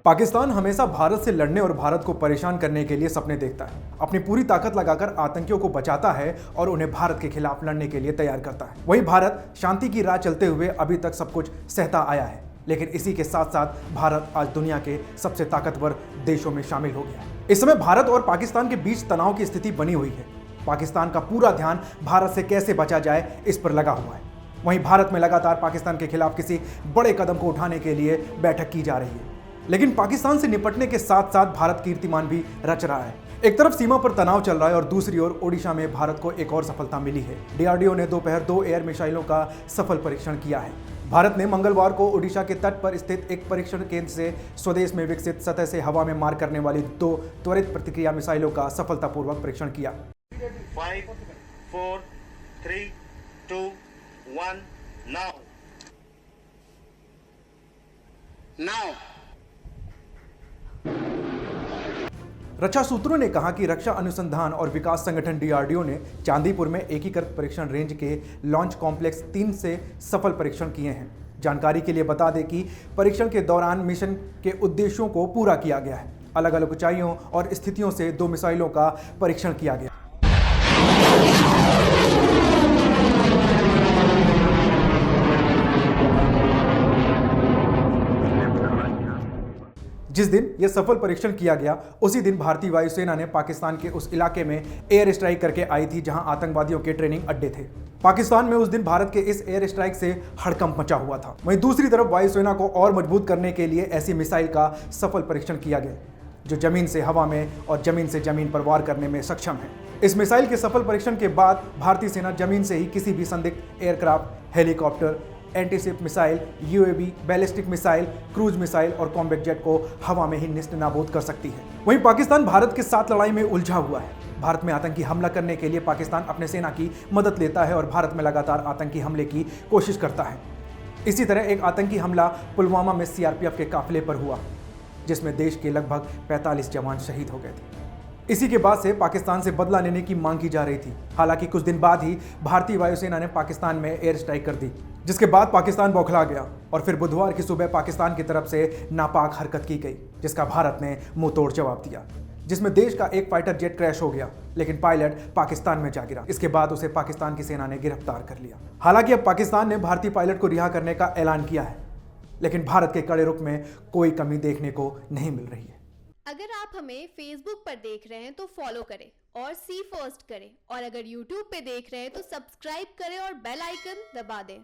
पाकिस्तान हमेशा भारत से लड़ने और भारत को परेशान करने के लिए सपने देखता है। अपनी पूरी ताकत लगाकर आतंकियों को बचाता है और उन्हें भारत के खिलाफ लड़ने के लिए तैयार करता है। वहीं भारत शांति की राह चलते हुए अभी तक सब कुछ सहता आया है, लेकिन इसी के साथ साथ भारत आज दुनिया के सबसे ताकतवर देशों में शामिल हो गया है। इस समय भारत और पाकिस्तान के बीच तनाव की स्थिति बनी हुई है। पाकिस्तान का पूरा ध्यान भारत से कैसे बचा जाए इस पर लगा हुआ है। वहीं भारत में लगातार पाकिस्तान के खिलाफ किसी बड़े कदम को उठाने के लिए बैठक की जा रही है, लेकिन पाकिस्तान से निपटने के साथ साथ भारत कीर्तिमान भी रच रहा है। एक तरफ सीमा पर तनाव चल रहा है और दूसरी ओर ओडिशा में भारत को एक और सफलता मिली है। डीआरडीओ ने दोपहर 2 एयर मिसाइलों का सफल परीक्षण किया है। भारत ने मंगलवार को ओडिशा के तट पर स्थित एक परीक्षण केंद्र से स्वदेश में विकसित सतह से हवा में मार करने वाली 2 त्वरित प्रतिक्रिया मिसाइलों का सफलतापूर्वक परीक्षण किया। 5, 4, 3, 2, 1, now. रक्षा सूत्रों ने कहा कि रक्षा अनुसंधान और विकास संगठन डीआरडीओ ने चांदीपुर में एकीकृत परीक्षण रेंज के लॉन्च कॉम्प्लेक्स 3 से सफल परीक्षण किए हैं। जानकारी के लिए बता दें कि परीक्षण के दौरान मिशन के उद्देश्यों को पूरा किया गया है। अलग अलग ऊंचाइयों और स्थितियों से 2 मिसाइलों का परीक्षण किया गया। जिस दिन यह सफल परीक्षण किया गया, उसी दिन भारतीय वायुसेना ने पाकिस्तान के उस इलाके में एयर स्ट्राइक करके आई थी जहां आतंकवादियों के ट्रेनिंग अड्डे थे। पाकिस्तान में उस दिन भारत के इस एयर स्ट्राइक से हड़कंप मचा हुआ था। वहीं दूसरी तरफ वायुसेना को और मजबूत करने के लिए ऐसी मिसाइल का सफल परीक्षण किया गया जो जमीन से हवा में और जमीन से जमीन पर वार करने में सक्षम है। इस मिसाइल के सफल परीक्षण के बाद भारतीय सेना जमीन से ही किसी भी संदिग्ध aircraft, helicopter, antiship missile, UAV, ballistic missile, cruise missile और कॉम्बैट जेट को हवा में ही नेस्तनाबूद कर सकती है। वहीं पाकिस्तान भारत के साथ लड़ाई में उलझा हुआ है। भारत में आतंकी हमला करने के लिए पाकिस्तान अपने सेना की मदद लेता है और भारत में लगातार आतंकी हमले की कोशिश करता है। इसी तरह एक आतंकी हमला पुलवामा में सीआरपीएफ के काफिले पर हुआ, जिसमें देश के लगभग 45 जवान शहीद हो गए थे। इसी के बाद से पाकिस्तान से बदला लेने की मांग की जा रही थी। हालांकि कुछ दिन बाद ही भारतीय वायुसेना ने पाकिस्तान में एयर स्ट्राइक कर दी, जिसके बाद पाकिस्तान बौखला गया और फिर बुधवार की सुबह पाकिस्तान की तरफ से नापाक हरकत की गई, जिसका भारत ने मुंहतोड़ जवाब दिया, जिसमें देश का एक फाइटर जेट क्रैश हो गया, लेकिन पायलट पाकिस्तान में जा गिरा। इसके बाद उसे पाकिस्तान की सेना ने गिरफ्तार कर लिया। हालांकि अब पाकिस्तान ने भारतीय पायलट को रिहा करने का ऐलान किया है, लेकिन भारत के कड़े रुख में कोई कमी देखने को नहीं मिल रही है। अगर आप हमें फेसबुक पर देख रहे हैं तो फॉलो करें और सी फर्स्ट करें, और अगर यूट्यूब पे देख रहे हैं तो सब्सक्राइब करें और बेल आइकन दबा दें।